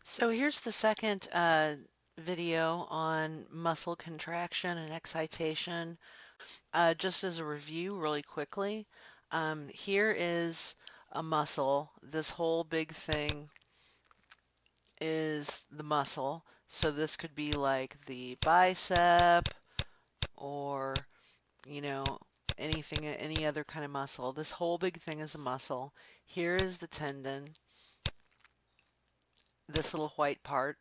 So here's the second video on muscle contraction and excitation. Just as a review really quickly, here is a muscle. This whole big thing is the muscle. So this could be like the bicep or, you know, anything, any other kind of muscle. This whole big thing is a muscle. Here is the tendon, this little white part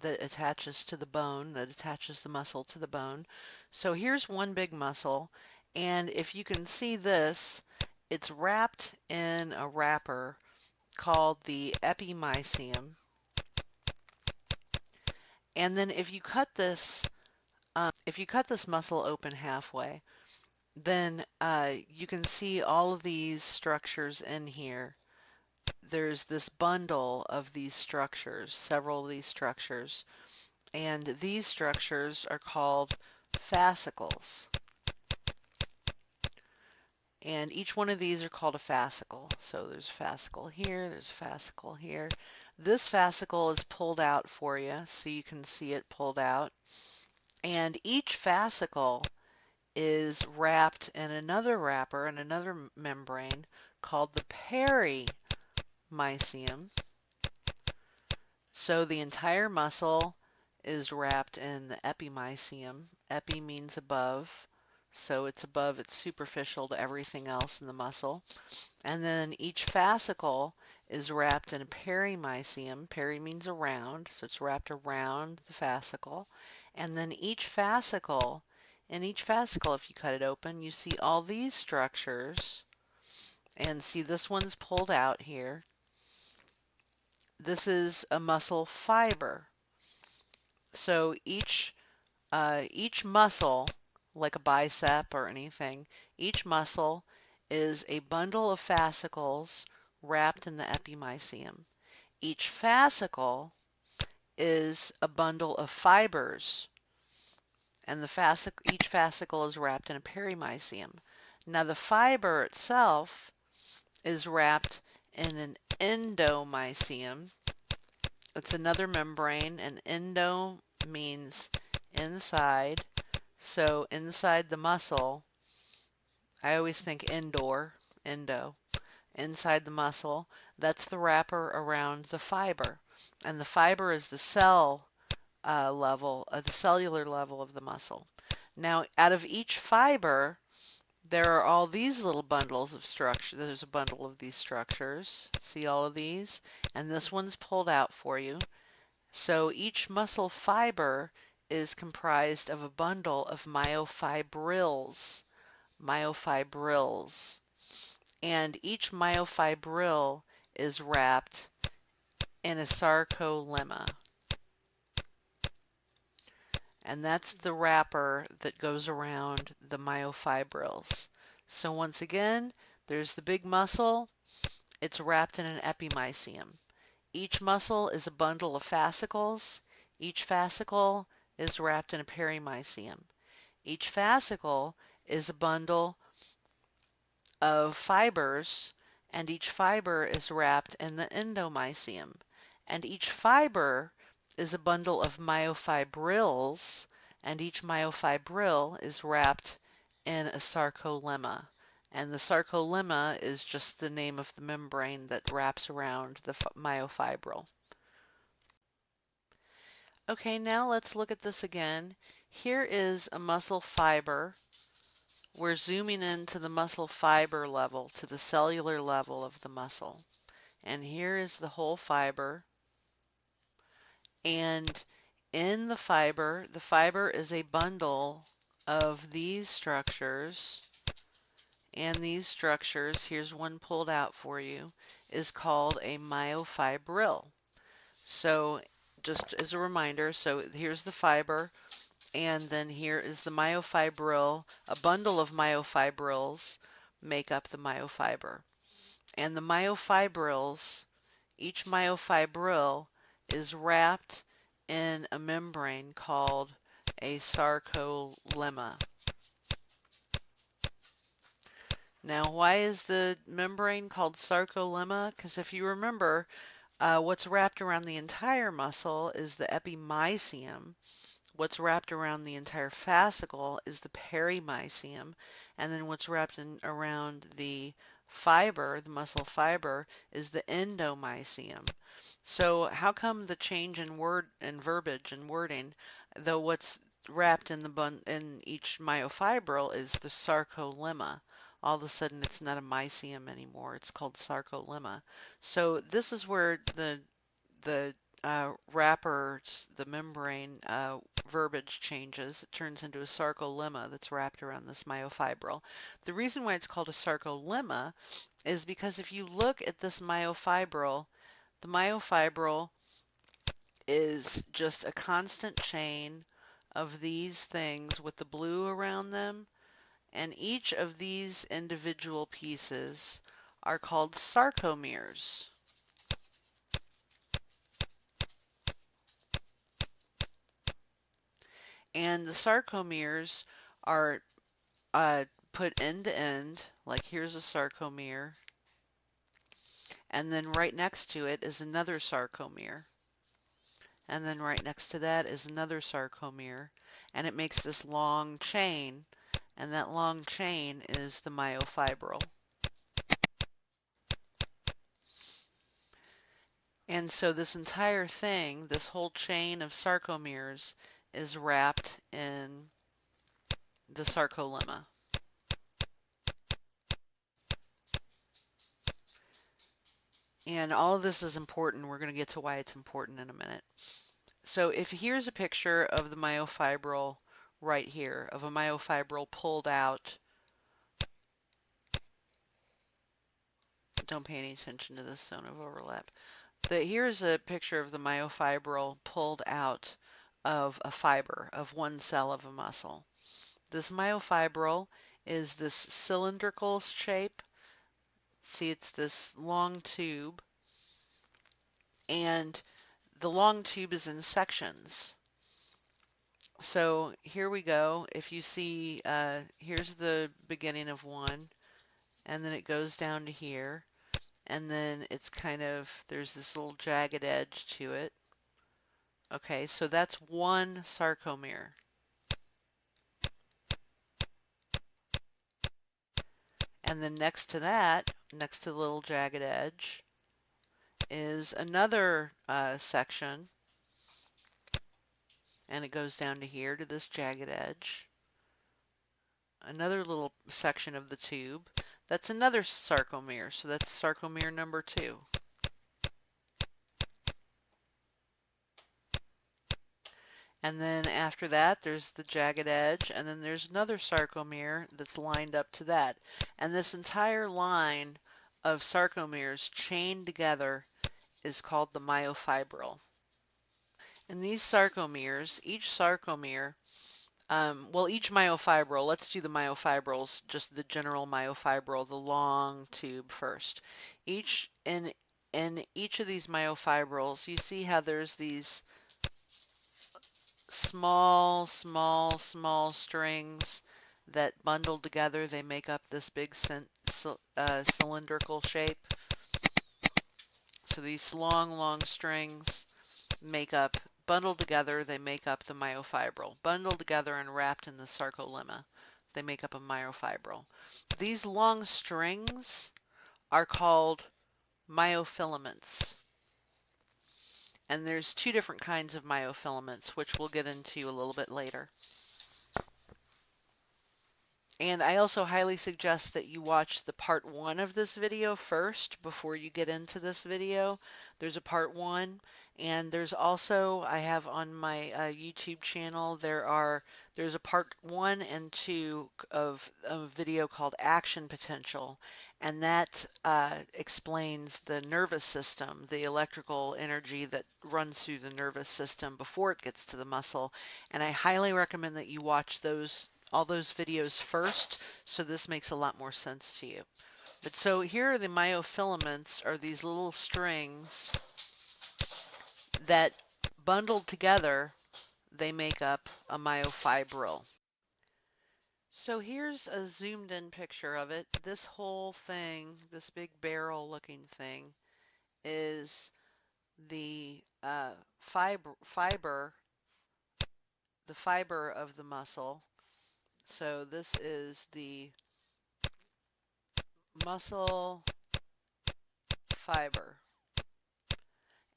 that attaches to the bone, that attaches the muscle to the bone. So here's one big muscle, and if you can see this, it's wrapped in a wrapper called the epimysium. And then if you cut this muscle open halfway, then you can see all of these structures in here. There's this bundle of these structures, several of these structures. And these structures are called fascicles. And each one of these are called a fascicle. So there's a fascicle here, there's a fascicle here. This fascicle is pulled out for you, so you can see it pulled out. And each fascicle is wrapped in another wrapper, in another membrane, called the perimysium. So the entire muscle is wrapped in the epimysium. Epi means above, so it's above, it's superficial to everything else in the muscle. And then each fascicle is wrapped in a perimysium. Peri means around, so it's wrapped around the fascicle. And then each fascicle, in each fascicle, if you cut it open, you see all these structures. And see, this one's pulled out here. This is a muscle fiber. So each muscle, like a bicep or anything, each muscle is a bundle of fascicles wrapped in the epimysium. Each fascicle is a bundle of fibers, and each fascicle is wrapped in a perimysium. Now the fiber itself is wrapped in an endomysium. It's another membrane, and endo means inside. So inside the muscle, I always think indoor, endo. Inside the muscle, that's the wrapper around the fiber. And the fiber is the cell level, the cellular level of the muscle. Now, out of each fiber, there are all these little bundles of structure. There's a bundle of these structures. See all of these? And this one's pulled out for you. So each muscle fiber is comprised of a bundle of myofibrils. Myofibrils. And each myofibril is wrapped in a sarcolemma. And that's the wrapper that goes around the myofibrils. So once again, there's the big muscle. It's wrapped in an epimysium. Each muscle is a bundle of fascicles. Each fascicle is wrapped in a perimysium. Each fascicle is a bundle of fibers, and each fiber is wrapped in the endomysium. And each fiber is a bundle of myofibrils, and each myofibril is wrapped in a sarcolemma. And the sarcolemma is just the name of the membrane that wraps around the myofibril. Okay, now let's look at this again. Here is a muscle fiber. We're zooming into the muscle fiber level, to the cellular level of the muscle. And here is the whole fiber. And in the fiber is a bundle of these structures. And these structures, here's one pulled out for you, is called a myofibril. So just as a reminder, so here's the fiber, and then here is the myofibril. A bundle of myofibrils make up the myofiber. And the myofibrils, each myofibril is wrapped in a membrane called a sarcolemma. Now, why is the membrane called sarcolemma? Because if you remember, What's wrapped around the entire muscle is the epimysium. What's wrapped around the entire fascicle is the perimysium, and then what's wrapped around the fiber, the muscle fiber, is the endomysium. So how come the change in word and verbiage and wording, though what's wrapped in in each myofibril is the sarcolemma? All of a sudden it's not a mysium anymore, it's called sarcolemma. So this is where the wrappers, the membrane verbiage changes. It turns into a sarcolemma that's wrapped around this myofibril. The reason why it's called a sarcolemma is because if you look at this myofibril, the myofibril is just a constant chain of these things with the blue around them, and each of these individual pieces are called sarcomeres. And the sarcomeres are put end to end, like here's a sarcomere, and then right next to it is another sarcomere, and then right next to that is another sarcomere, and it makes this long chain, and that long chain is the myofibril. And so this entire thing, this whole chain of sarcomeres, is wrapped in the sarcolemma. And all of this is important. We're going to get to why it's important in a minute. So if here's a picture of the myofibril right here, of a myofibril pulled out, don't pay any attention to this zone of overlap. Here's a picture of the myofibril pulled out of a fiber, of one cell of a muscle. This myofibril is this cylindrical shape. See, it's this long tube, and the long tube is in sections. So here we go. If you see, here's the beginning of one, and then it goes down to here, and then it's kind of, there's this little jagged edge to it. Okay, so that's one sarcomere. And then next to that, next to the little jagged edge, is another section, and it goes down to here to this jagged edge. Another little section of the tube. That's another sarcomere, so that's sarcomere number 2. And then after that, there's the jagged edge, and then there's another sarcomere that's lined up to that. And this entire line of sarcomeres chained together is called the myofibril. And these sarcomeres, each sarcomere, each myofibril, let's do the myofibrils, just the general myofibril, the long tube first. In each of these myofibrils, you see how there's these small, small, small strings that bundled together, they make up this big cylindrical shape. So these long, long strings bundled together, they make up the myofibril. Bundled together and wrapped in the sarcolemma, they make up a myofibril. These long strings are called myofilaments. And there's 2 different kinds of myofilaments, which we'll get into a little bit later. And I also highly suggest that you watch the part 1 of this video first before you get into this video. There's a part 1, and there's also, I have on my YouTube channel, there's a part 1 and 2 of a video called Action Potential, and that explains the nervous system, the electrical energy that runs through the nervous system before it gets to the muscle. And I highly recommend that you watch all those videos first, so this makes a lot more sense to you. But so here are the myofilaments, are these little strings that bundled together, they make up a myofibril. So here's a zoomed in picture of it. This whole thing, this big barrel looking thing, is the fiber, the fiber of the muscle. So this is the muscle fiber,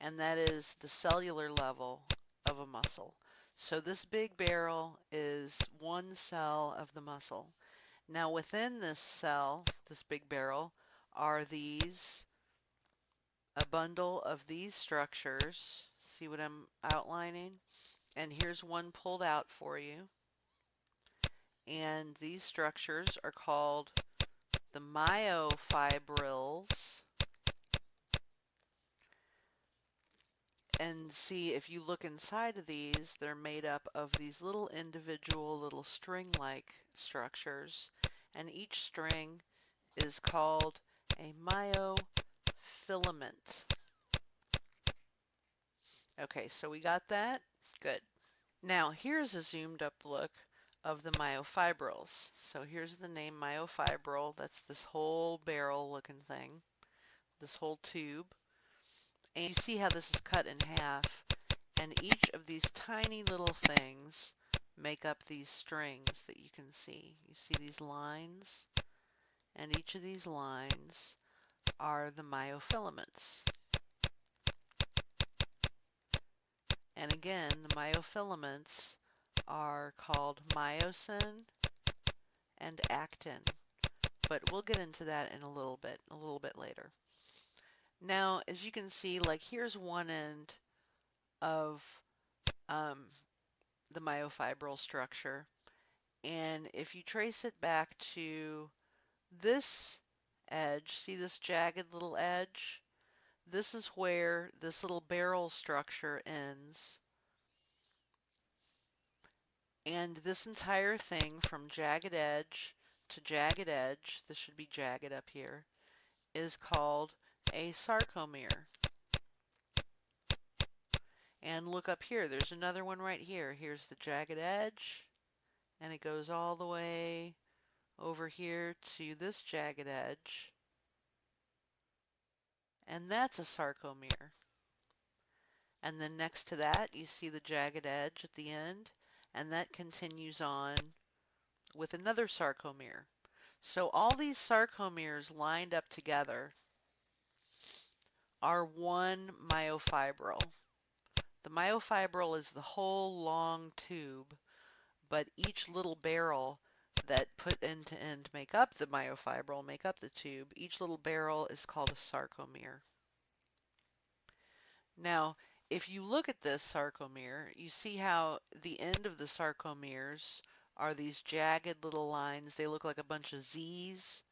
and that is the cellular level of a muscle. So this big barrel is one cell of the muscle. Now within this cell, this big barrel, are a bundle of these structures. See what I'm outlining? And here's one pulled out for you. And these structures are called the myofibrils. And see, if you look inside of these, they're made up of these little individual little string-like structures. And each string is called a myofilament. Okay, so we got that? Good. Now, here's a zoomed up look of the myofibrils. So here's the name myofibril. That's this whole barrel looking thing, this whole tube. And you see how this is cut in half. And each of these tiny little things make up these strings that you can see. You see these lines? And each of these lines are the myofilaments. And again, the myofilaments are called myosin and actin. But we'll get into that in a little bit later. Now, as you can see, like here's one end of um, the myofibril structure. And if you trace it back to this edge, see this jagged little edge? This is where this little barrel structure ends. And this entire thing from jagged edge to jagged edge, this should be jagged up here, is called a sarcomere. And look up here, there's another one right here. Here's the jagged edge, and it goes all the way over here to this jagged edge, and that's a sarcomere. And then next to that, you see the jagged edge at the end, and that continues on with another sarcomere. So all these sarcomeres lined up together are one myofibril. The myofibril is the whole long tube, but each little barrel that put end to end make up the myofibril, make up the tube, each little barrel is called a sarcomere. Now, if you look at this sarcomere, you see how the end of the sarcomeres are these jagged little lines. They look like a bunch of Z's.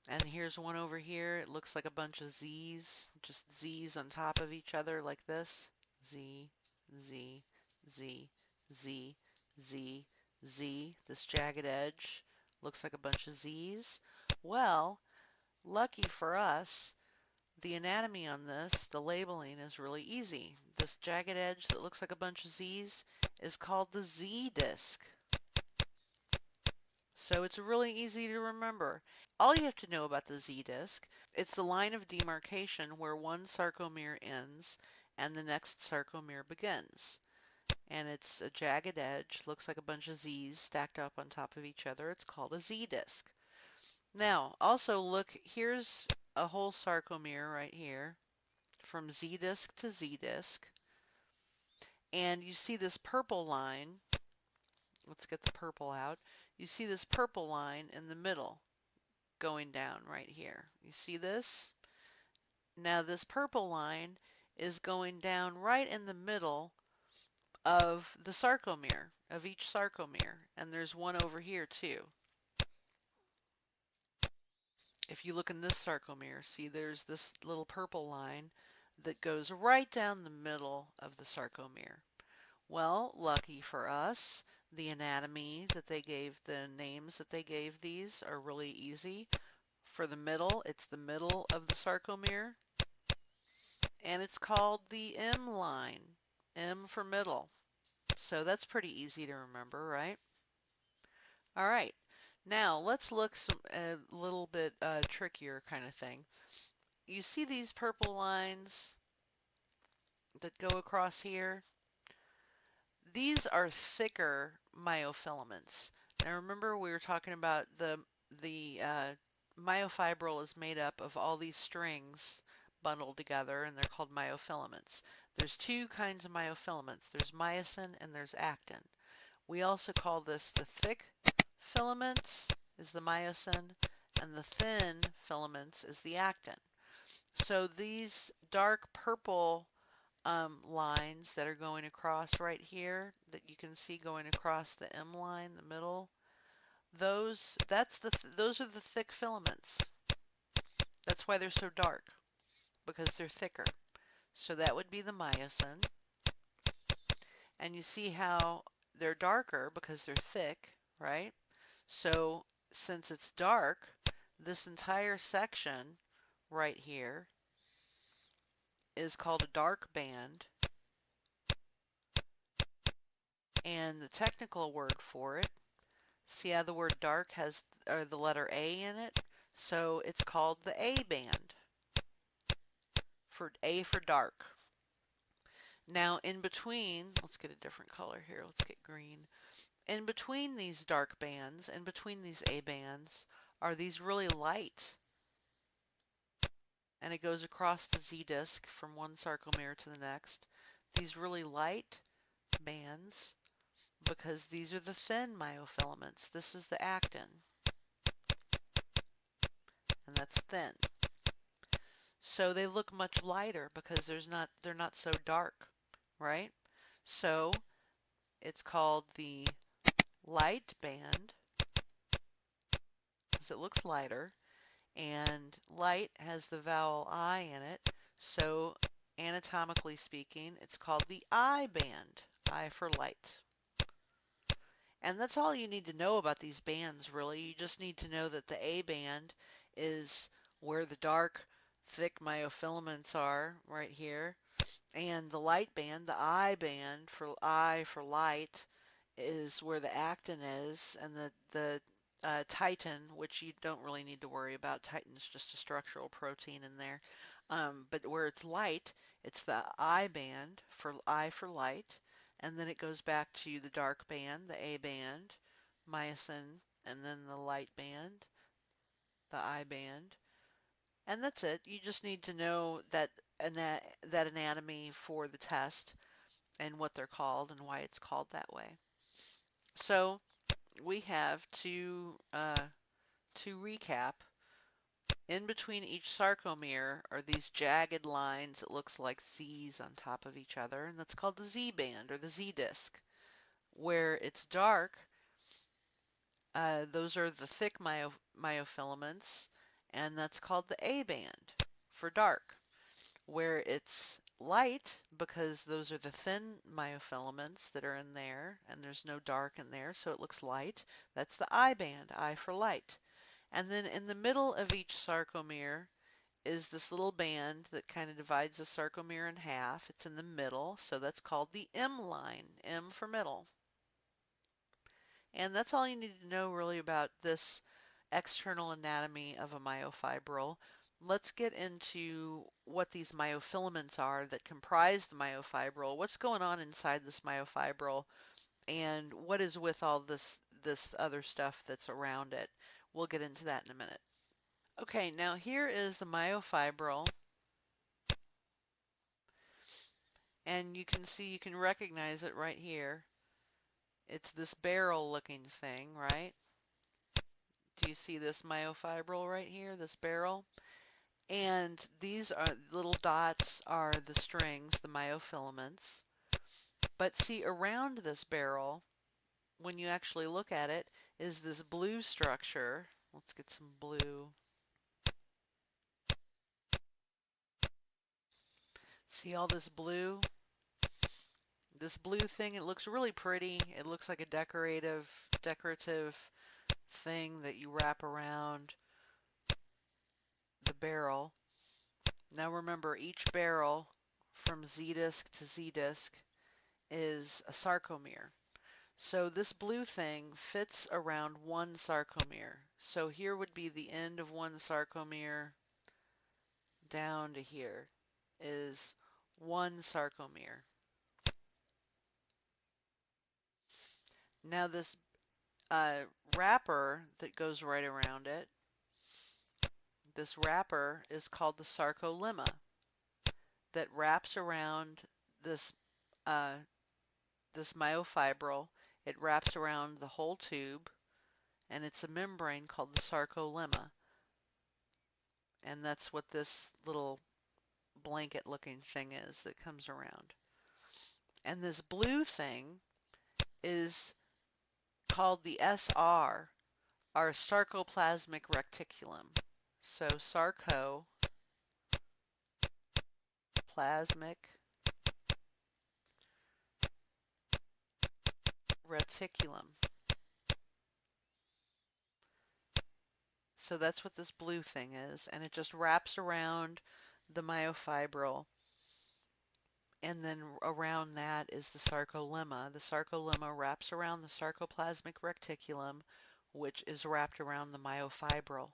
And here's one over here. It looks like a bunch of Z's, just Z's on top of each other like this. Z, Z, Z, Z, Z, Z. This jagged edge looks like a bunch of Z's. Well, lucky for us, the anatomy on this, the labeling is really easy. This jagged edge that looks like a bunch of Z's is called the Z disc. So it's really easy to remember. All you have to know about the Z disc, it's the line of demarcation where one sarcomere ends and the next sarcomere begins. And it's a jagged edge, looks like a bunch of Z's stacked up on top of each other. It's called a Z disc. Now, also look, here's a whole sarcomere right here from Z disc to Z disc. And you see this purple line. Let's get the purple out. You see this purple line in the middle going down right here. You see this? Now this purple line is going down right in the middle of the sarcomere, of each sarcomere. And there's one over here too. If you look in this sarcomere, see there's this little purple line that goes right down the middle of the sarcomere. Well, lucky for us, the anatomy that they gave, the names that they gave these are really easy. For the middle, it's the middle of the sarcomere, and it's called the M line, M for middle. So that's pretty easy to remember, right? All right, now let's look a little bit trickier kind of thing. You see these purple lines? that go across here, these are thicker myofilaments. Now remember we were talking about the myofibril is made up of all these strings bundled together, and they're called myofilaments. There's two kinds of myofilaments. There's myosin and there's actin. We also call this the thick filaments is the myosin, and the thin filaments is the actin. So these dark purple lines that are going across right here that you can see going across the M line, the middle, those are the thick filaments. That's why they're so dark, because they're thicker. So that would be the myosin. And you see how they're darker because they're thick, right? So since it's dark, this entire section right here is called a dark band, and the technical word for it, see how the word dark has the letter A in it? So it's called the A band, for A for dark. Now in between, let's get a different color here, let's get green. In between these dark bands, in between these A bands, are these really light, and it goes across the Z disc from one sarcomere to the next. These really light bands, because these are the thin myofilaments. This is the actin, and that's thin. So they look much lighter because they're not so dark, right? So it's called the light band because it looks lighter, and light has the vowel I in it. So anatomically speaking, it's called the I band, I for light. And that's all you need to know about these bands, really. You just need to know that the A band is where the dark, thick myofilaments are, right here. And the light band, the I band, for I for light, is where the actin is. And the titin, which you don't really need to worry about. Titin's just a structural protein in there. But where it's light, it's the I band, for I for light. And then it goes back to the dark band, the A band, myosin, and then the light band, the I band. And that's it. You just need to know that anatomy for the test and what they're called and why it's called that way. So we have to recap. In between each sarcomere are these jagged lines that looks like Z's on top of each other, and that's called the Z band or the Z disc. Where it's dark, those are the thick myofilaments, and that's called the A band for dark. Where it's light, because those are the thin myofilaments that are in there, and there's no dark in there, so it looks light. That's the I band, I for light. And then in the middle of each sarcomere is this little band that kind of divides the sarcomere in half. It's in the middle, so that's called the M line, M for middle. And that's all you need to know really about this external anatomy of a myofibril. Let's get into what these myofilaments are that comprise the myofibril. What's going on inside this myofibril, and what is with all this other stuff that's around it? We'll get into that in a minute. Okay, now here is the myofibril, and you can see, you can recognize it right here. It's this barrel looking thing, right? Do you see this myofibril right here, this barrel? And these are little dots are the strings, the myofilaments. But see, around this barrel, when you actually look at it, is this blue structure. Let's get some blue. See all this blue? This blue thing, it looks really pretty. It looks like a decorative thing that you wrap around the barrel. Now remember, each barrel from Z disc to Z disc is a sarcomere. So this blue thing fits around one sarcomere. So here would be the end of one sarcomere down to here is one sarcomere. Now this wrapper that goes right around it, this wrapper is called the sarcolemma, that wraps around this uh, this myofibril. It wraps around the whole tube, and it's a membrane called the sarcolemma. And that's what this little blanket-looking thing is that comes around. And this blue thing is called the SR, our sarcoplasmic reticulum. So sarcoplasmic reticulum. So that's what this blue thing is, and it just wraps around the myofibril, and then around that is the sarcolemma. The sarcolemma wraps around the sarcoplasmic reticulum, which is wrapped around the myofibril.